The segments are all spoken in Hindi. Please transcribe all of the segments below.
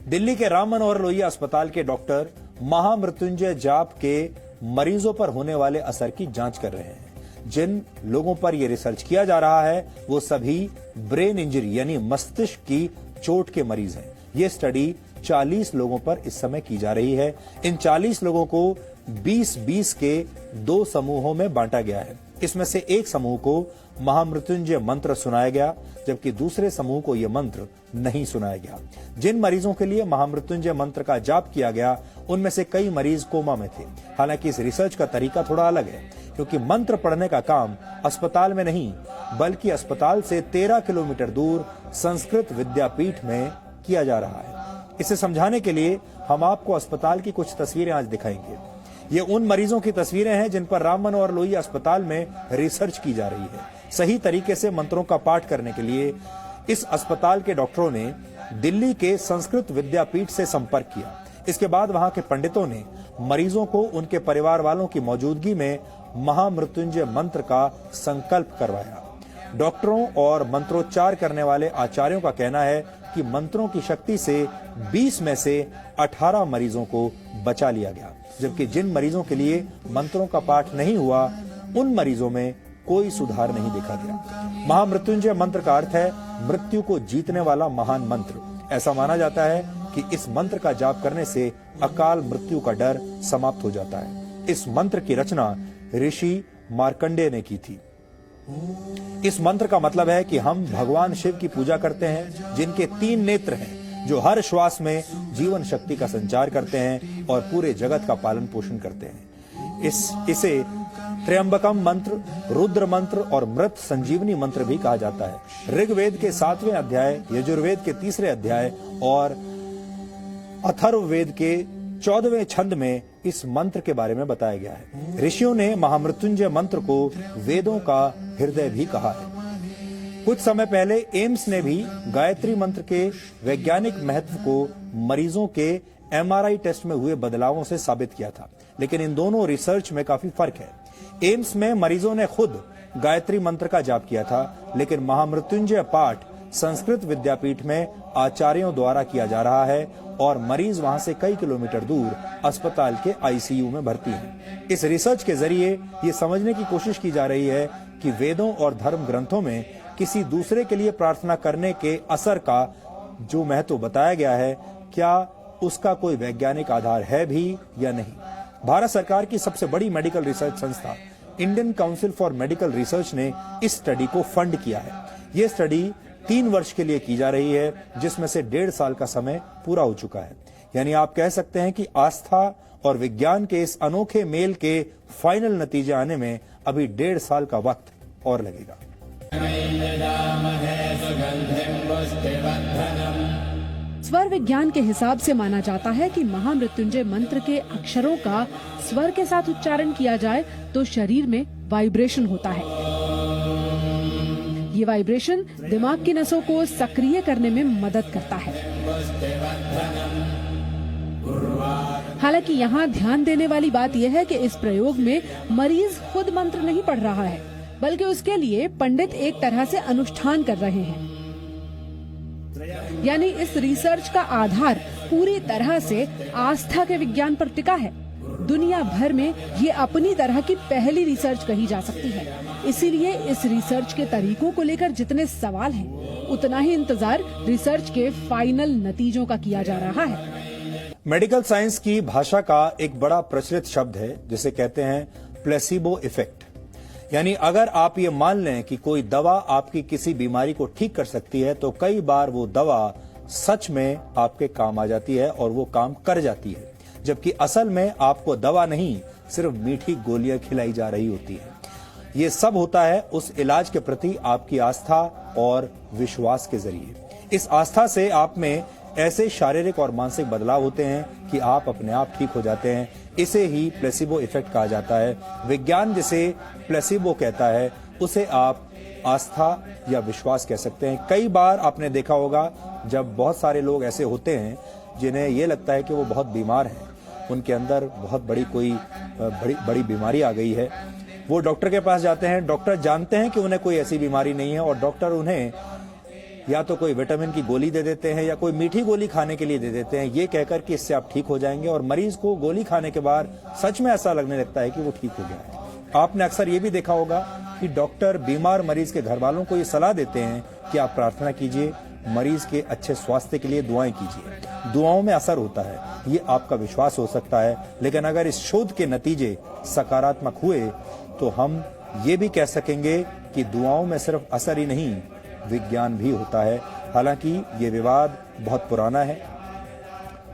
दिल्ली के राम मनोहर लोहिया अस्पताल के डॉक्टर महामृत्युंजय जाप के मरीजों पर होने वाले असर की जांच कर रहे हैं। जिन लोगों पर यह रिसर्च किया जा रहा है वो सभी ब्रेन इंजरी यानी मस्तिष्क की चोट के मरीज हैं। ये स्टडी 40 लोगों पर इस समय की जा रही है। इन 40 लोगों को 20-20 के 2 समूहों में बांटा गया है। इसमें से एक समूह को महामृत्युंजय मंत्र सुनाया गया, जबकि दूसरे समूह को यह मंत्र नहीं सुनाया गया। जिन मरीजों के लिए महामृत्युंजय मंत्र का जाप किया गया उनमें से कई मरीज कोमा में थे। हालांकि इस रिसर्च का तरीका थोड़ा अलग है, क्योंकि मंत्र पढ़ने का काम अस्पताल में नहीं बल्कि अस्पताल से 13 किलोमीटर दूर संस्कृत विद्यापीठ में किया जा रहा है। इसे समझाने के लिए हम आपको अस्पताल की कुछ तस्वीरें आज दिखाएंगे। ये उन मरीजों की तस्वीरें हैं जिन पर राम मनोहर लोहिया अस्पताल में रिसर्च की जा रही है। सही तरीके से मंत्रों का पाठ करने के लिए इस अस्पताल के डॉक्टरों ने दिल्ली के संस्कृत विद्यापीठ से संपर्क किया। इसके बाद वहां के पंडितों ने मरीजों को उनके परिवार वालों की मौजूदगी में महामृत्युंजय मंत्र का संकल्प करवाया। डॉक्टरों और मंत्रोच्चार करने वाले आचार्यों का कहना है कि मंत्रों की शक्ति से 20 में से 18 मरीजों को बचा लिया गया, जबकि जिन मरीजों के लिए मंत्रों का पाठ नहीं हुआ उन मरीजों में कोई सुधार नहीं देखा गया। महामृत्युंजय मंत्र का अर्थ है मृत्यु को जीतने वाला महान मंत्र। ऐसा माना जाता है कि इस मंत्र का जाप करने से अकाल मृत्यु का डर समाप्त हो जाता है। इस मंत्र की रचना ऋषि मार्कंडेय ने की थी। इस मंत्र का मतलब है कि हम भगवान शिव की पूजा करते हैं, जिनके 3 नेत्र हैं, जो हर श्वास में जीवन शक्ति का संचार करते हैं और पूरे जगत का पालन पोषण करते हैं। इसे त्र्यंबकम मंत्र, रुद्र मंत्र और मृत संजीवनी मंत्र भी कहा जाता है। ऋग्वेद के 7वें अध्याय, यजुर्वेद के 3रे अध्याय और अथर्ववेद के 14वें छंद में इस मंत्र के बारे में बताया गया है। ऋषियों ने महामृत्युंजय मंत्र को वेदों का हृदय भी कहा है। कुछ समय पहले एम्स ने भी गायत्री मंत्र के वैज्ञानिक महत्व को मरीजों के MRI टेस्ट में हुए बदलावों से साबित किया था, लेकिन इन दोनों रिसर्च में काफी फर्क है। एम्स में मरीजों ने खुद गायत्री मंत्र का जाप किया था, लेकिन महामृत्युंजय पाठ संस्कृत विद्यापीठ में आचार्यों द्वारा किया जा रहा है और मरीज वहां से कई किलोमीटर दूर अस्पताल के ICU में भर्ती हैं। इस रिसर्च के जरिए ये समझने की कोशिश की जा रही है कि वेदों और धर्म ग्रंथों में किसी दूसरे के लिए प्रार्थना करने के असर का जो महत्व बताया गया है, क्या उसका कोई वैज्ञानिक आधार है भी या नहीं। भारत सरकार की सबसे बड़ी मेडिकल रिसर्च संस्था Indian council for medical research ने इस स्टडी को फंड किया है। ये स्टडी 3 वर्ष के लिए की जा रही है, जिसमें से 1.5 साल का समय पूरा हो चुका है। यानी आप कह सकते हैं कि आस्था और विज्ञान के इस अनोखे मेल के फाइनल नतीजे आने में अभी 1.5 साल का वक्त और लगेगा। स्वर विज्ञान के हिसाब से माना जाता है कि महामृत्युंजय मंत्र के अक्षरों का स्वर के साथ उच्चारण किया जाए तो शरीर में वाइब्रेशन होता है। ये वाइब्रेशन दिमाग की नसों को सक्रिय करने में मदद करता है। हालांकि यहाँ ध्यान देने वाली बात यह है कि इस प्रयोग में मरीज खुद मंत्र नहीं पढ़ रहा है, बल्कि उसके लिए पंडित एक तरह से अनुष्ठान कर रहे हैं। यानी इस रिसर्च का आधार पूरी तरह से आस्था के विज्ञान पर टिका है। दुनिया भर में ये अपनी तरह की पहली रिसर्च कही जा सकती है। इसीलिए इस रिसर्च के तरीकों को लेकर जितने सवाल हैं, उतना ही इंतजार रिसर्च के फाइनल नतीजों का किया जा रहा है। मेडिकल साइंस की भाषा का एक बड़ा प्रचलित शब्द है जिसे कहते हैं प्लेसिबो इफेक्ट। यानी अगर आप ये मान लें कि कोई दवा आपकी किसी बीमारी को ठीक कर सकती है, तो कई बार वो दवा सच में आपके काम आ जाती है और वो काम कर जाती है, जबकि असल में आपको दवा नहीं सिर्फ मीठी गोलियां खिलाई जा रही होती है। ये सब होता है उस इलाज के प्रति आपकी आस्था और विश्वास के जरिए। इस आस्था से आप में ऐसे शारीरिक और मानसिक बदलाव होते हैं कि आप अपने आप ठीक हो जाते हैं। इसे ही प्लेसिबो इफेक्ट कहा जाता है। विज्ञान जिसे प्लेसिबो कहता है, उसे आप आस्था या विश्वास कह सकते हैं। कई बार आपने देखा होगा जब बहुत सारे लोग ऐसे होते हैं जिन्हें ये लगता है कि वो बहुत बीमार हैं, उनके अंदर बहुत बड़ी कोई बड़ी बीमारी आ गई है, वो डॉक्टर के पास जाते हैं। डॉक्टर जानते हैं कि उन्हें कोई ऐसी बीमारी नहीं है और डॉक्टर उन्हें या तो कोई विटामिन की गोली दे देते हैं या कोई मीठी गोली खाने के लिए दे देते हैं, ये कहकर कि इससे आप ठीक हो जाएंगे, और मरीज को गोली खाने के बाद सच में ऐसा लगने लगता है कि वो ठीक हो गया है। आपने अक्सर ये भी देखा होगा कि डॉक्टर बीमार मरीज के घर वालों को ये सलाह देते हैं कि आप प्रार्थना कीजिए, मरीज के अच्छे स्वास्थ्य के लिए दुआएं कीजिए। दुआओं में असर होता है, ये आपका विश्वास हो सकता है, लेकिन अगर इस शोध के नतीजे सकारात्मक हुए तो हम ये भी कह सकेंगे कि दुआओं में सिर्फ असर ही नहीं, विज्ञान भी होता है। हालांकि ये विवाद बहुत पुराना है।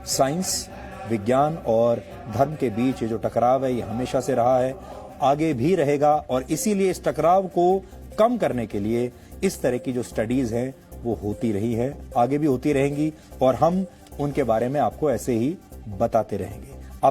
साइंस, विज्ञान और धर्म के बीच ये जो टकराव है ये हमेशा से रहा है, आगे भी रहेगा, और इसीलिए इस टकराव को कम करने के लिए इस तरह की जो स्टडीज हैं वो होती रही है, आगे भी होती रहेंगी, और हम उनके बारे में आपको ऐसे ही बताते रहेंगे।